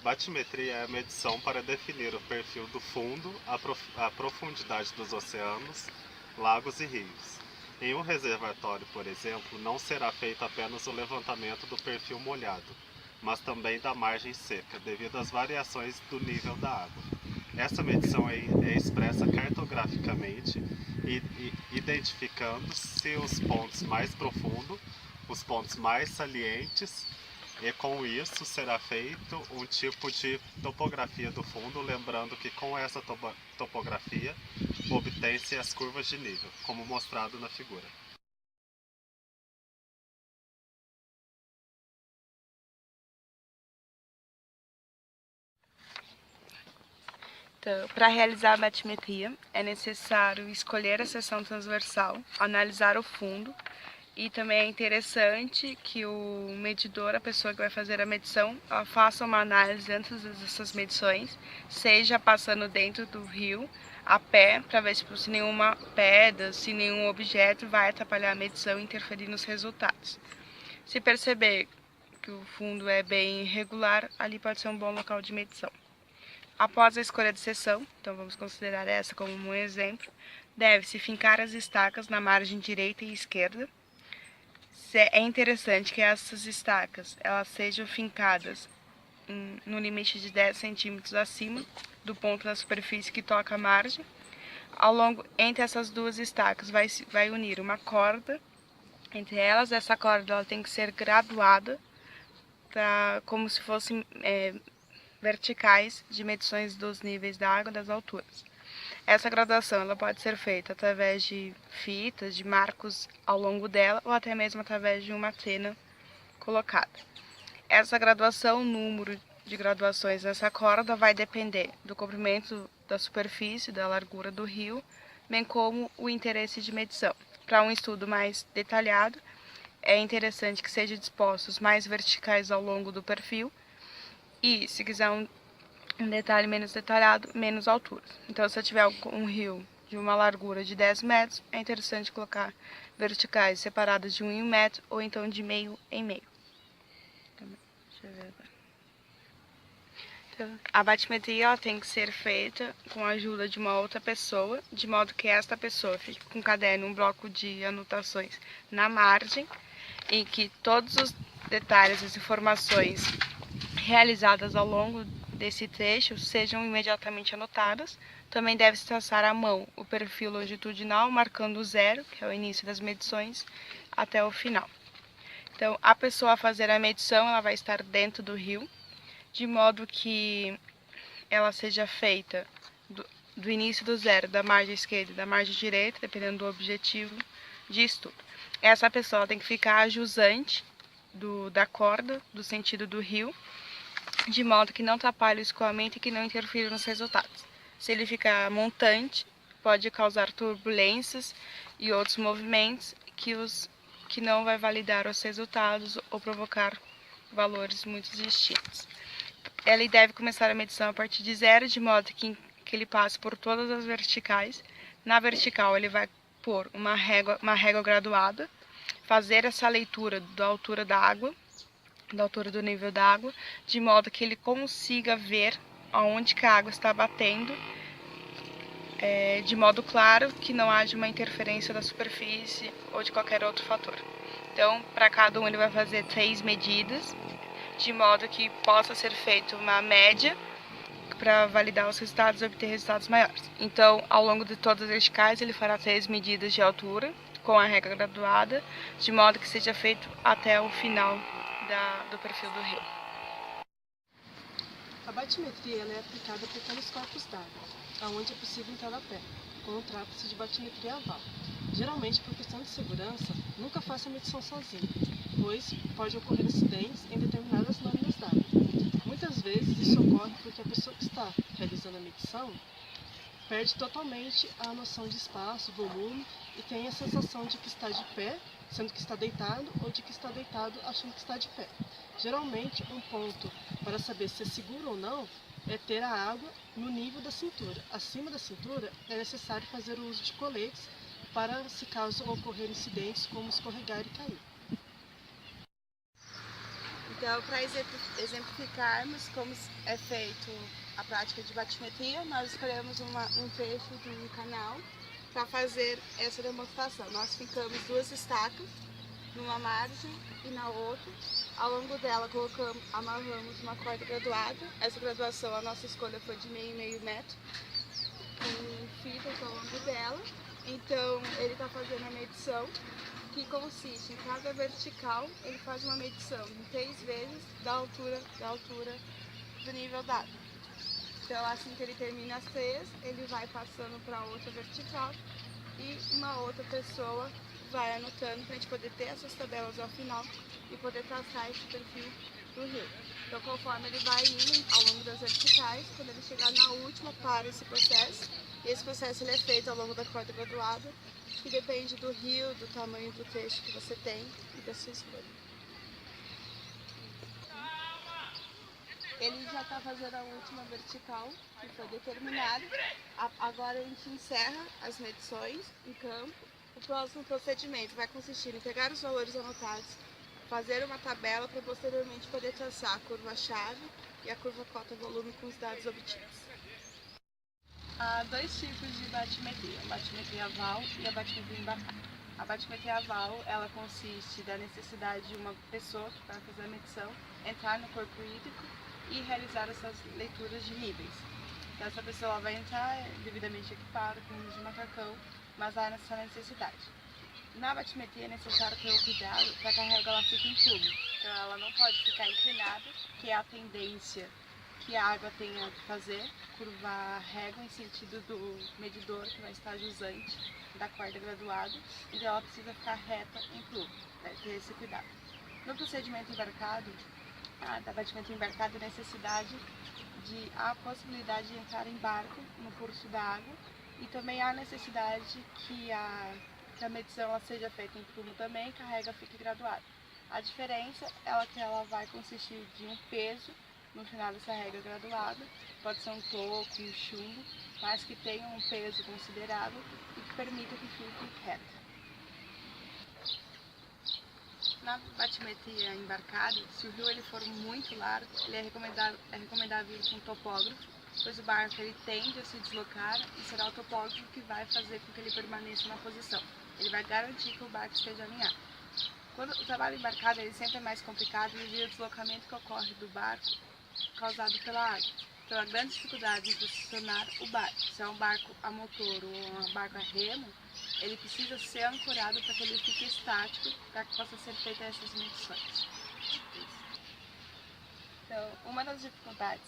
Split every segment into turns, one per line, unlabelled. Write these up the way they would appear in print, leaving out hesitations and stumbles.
Batimetria é a medição para definir o perfil do fundo, a profundidade dos oceanos, lagos e rios. Em um reservatório, por exemplo, não será feito apenas o levantamento do perfil molhado, mas também da margem seca, devido às variações do nível da água. Essa medição é expressa cartograficamente, identificando-se os pontos mais profundos, os pontos mais salientes, e com isso será feito um tipo de topografia do fundo, lembrando que com essa topografia obtém-se as curvas de nível, como mostrado na figura.
Então, para realizar a batimetria, é necessário escolher a seção transversal, analisar o fundo, e também é interessante que o medidor, a pessoa que vai fazer a medição, ela faça uma análise antes dessas medições, seja passando dentro do rio, a pé, para ver se nenhuma pedra, se nenhum objeto vai atrapalhar a medição e interferir nos resultados. Se perceber que o fundo é bem irregular, ali pode ser um bom local de medição. Após a escolha de seção, então vamos considerar essa como um exemplo, deve-se fincar as estacas na margem direita e esquerda. É interessante que essas estacas elas sejam fincadas no limite de 10 centímetros acima do ponto da superfície que toca a margem. Entre essas duas estacas vai unir uma corda. Entre elas, essa corda ela tem que ser graduada, como se fossem verticais de medições dos níveis da água e das alturas. Essa graduação ela pode ser feita através de fitas, de marcos ao longo dela ou até mesmo através de uma tena colocada. Essa graduação, o número de graduações nessa corda vai depender do comprimento da superfície, da largura do rio, bem como o interesse de medição. Para um estudo mais detalhado, é interessante que sejam dispostos mais verticais ao longo do perfil e, se quiser um detalhe menos detalhado, menos altura. Então, se eu tiver um rio de uma largura de 10 metros, é interessante colocar verticais separadas de 1 em 1 metro ou então de meio em meio. Deixa eu ver agora. Então, a batimetria ela tem que ser feita com a ajuda de uma outra pessoa, de modo que esta pessoa fique com o caderno, um bloco de anotações na margem, em que todos os detalhes, as informações realizadas ao longo desse trecho sejam imediatamente anotadas. Também deve-se traçar à mão o perfil longitudinal, marcando o zero, que é o início das medições, até o final. Então, a pessoa a fazer a medição, ela vai estar dentro do rio, de modo que ela seja feita do início do zero, da margem esquerda e da margem direita, dependendo do objetivo de estudo. Essa pessoa tem que ficar jusante da corda, do sentido do rio, de modo que não atrapalhe o escoamento e que não interfira nos resultados. Se ele ficar montante, pode causar turbulências e outros movimentos que não vai validar os resultados ou provocar valores muito distintos. Ele deve começar a medição a partir de zero, de modo que ele passe por todas as verticais. Na vertical, ele vai pôr uma régua graduada, fazer essa leitura da altura da água, da altura do nível da água, de modo que ele consiga ver aonde que a água está batendo, de modo claro que não haja uma interferência da superfície ou de qualquer outro fator. Então, para cada um ele vai fazer 3 medidas, de modo que possa ser feita uma média para validar os resultados e obter resultados maiores. Então, ao longo de todas as verticais, ele fará 3 medidas de altura, com a régua graduada, de modo que seja feito até o final do perfil do rio.
A batimetria é aplicada por pequenos corpos d'água, onde é possível entrar a pé, com um trápice de batimetria aval. Geralmente, por questão de segurança, nunca faça a medição sozinho, pois pode ocorrer acidentes em determinadas lâminas d'água. Muitas vezes isso ocorre porque a pessoa que está realizando a medição perde totalmente a noção de espaço, volume e tem a sensação de que está de pé, sendo que está deitado, ou de que está deitado achando que está de pé. Geralmente, um ponto para saber se é seguro ou não é ter a água no nível da cintura. Acima da cintura é necessário fazer o uso de coletes para, se caso ocorrer incidentes como escorregar e cair.
Então, para exemplificarmos como é feito a prática de batimetria, nós escolhemos um trecho de um canal para fazer essa demonstração. Nós ficamos 2 estacas, numa margem e na outra. Ao longo dela amarramos uma corda graduada. Essa graduação, a nossa escolha foi de meio metro, com fitas ao longo dela. Então ele está fazendo a medição, que consiste em cada vertical, ele faz uma medição em 3 vezes da altura do nível dado. Então assim que ele termina as 3, ele vai passando para outra vertical e uma outra pessoa vai anotando para a gente poder ter essas tabelas ao final e poder traçar esse perfil do rio. Então conforme ele vai indo ao longo das verticais, quando ele chegar na última, para esse processo. E esse processo ele é feito ao longo da corda graduada, que depende do rio, do tamanho do trecho que você tem e da sua escolha. Ele já está fazendo a última vertical, que foi determinada. Agora a gente encerra as medições em campo. O próximo procedimento vai consistir em pegar os valores anotados, fazer uma tabela para posteriormente poder traçar a curva-chave e a curva cota-volume com os dados obtidos. Há 2 tipos de batimetria, a batimetria aval e a batimetria embarcada. A batimetria aval, ela consiste da necessidade de uma pessoa que vai fazer a medição entrar no corpo hídrico e realizar essas leituras de níveis. Então essa pessoa vai entrar devidamente equipada, com luz de macacão, mas há essa necessidade. Na batimetria é necessário ter o cuidado para que a régua ela fique em plume. Então ela não pode ficar inclinada, que é a tendência que a água tenha que fazer, curvar a régua em sentido do medidor, que vai estar jusante da corda graduada, então ela precisa ficar reta em plume, né? Ter esse cuidado. No procedimento embarcado, da batimetria embarcada, a necessidade a possibilidade de entrar em barco no curso da água e também há necessidade que a medição ela seja feita em plumo também, que a régua fique graduada. A diferença é que ela vai consistir de um peso no final dessa régua graduada, pode ser um toco, um chumbo, mas que tenha um peso considerável e que permita que fique reta. Na batimetria embarcada, se o rio ele for muito largo, ele é recomendável ir com um topógrafo, pois o barco ele tende a se deslocar e será o topógrafo que vai fazer com que ele permaneça na posição. Ele vai garantir que o barco esteja alinhado. Quando o trabalho embarcado ele sempre é mais complicado devido ao deslocamento que ocorre do barco causado pela água. Então a grande dificuldade em posicionar o barco. Se é um barco a motor ou um barco a remo, ele precisa ser ancorado para que ele fique estático, para que possa ser feita essas medições. Então, uma das dificuldades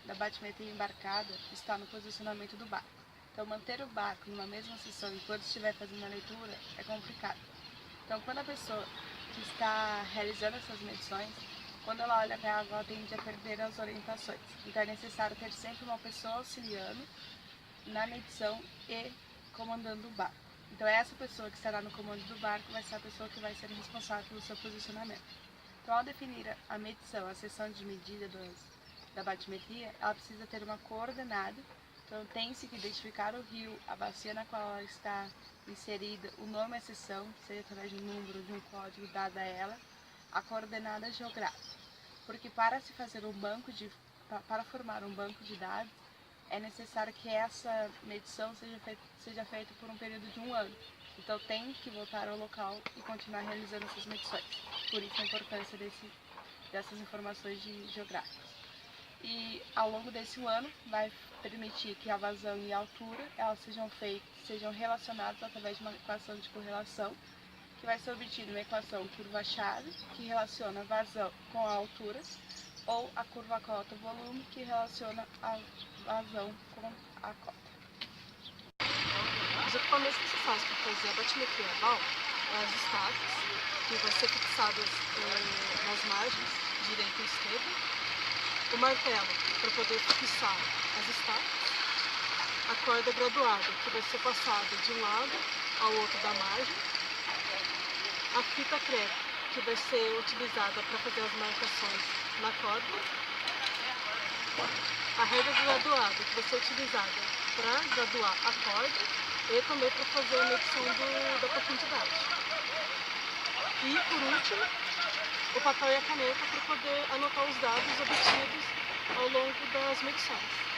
da batimetria embarcada está no posicionamento do barco. Então, manter o barco numa mesma posição enquanto estiver fazendo a leitura é complicado. Então, quando a pessoa que está realizando essas medições, quando ela olha para a água, ela tende a perder as orientações. Então, é necessário ter sempre uma pessoa auxiliando na medição e comandando o barco. Então, essa pessoa que estará no comando do barco vai ser a pessoa que vai ser responsável pelo seu posicionamento. Então, ao definir a medição, a seção de medida da batimetria, ela precisa ter uma coordenada. Então, tem-se que identificar o rio, a bacia na qual ela está inserida, o nome da seção, seja através de um número, de um código dado a ela, a coordenada geográfica. Porque para se fazer para formar um banco de dados, é necessário que essa medição seja feita por um período de 1 ano. Então tem que voltar ao local e continuar realizando essas medições. Por isso a importância dessas informações geográficas. E ao longo desse 1 ano vai permitir que a vazão e a altura elas sejam relacionadas através de uma equação de correlação, que vai ser obtida uma equação curva-chave, que relaciona a vazão com a altura, ou a curva cota-volume, que relaciona a vazão com a cota.
Os equipamentos necessários para fazer a batimetria aval é as estacas, que vão ser fixadas nas margens, direita e esquerda, o martelo, para poder fixar as estacas, a corda graduada, que vai ser passada de um lado ao outro da margem, a fita crepe, que vai ser utilizada para fazer as marcações na corda, a régua graduada, que vai ser utilizada para graduar a corda e também para fazer a medição da profundidade. E, por último, o papel e a caneta para poder anotar os dados obtidos ao longo das medições.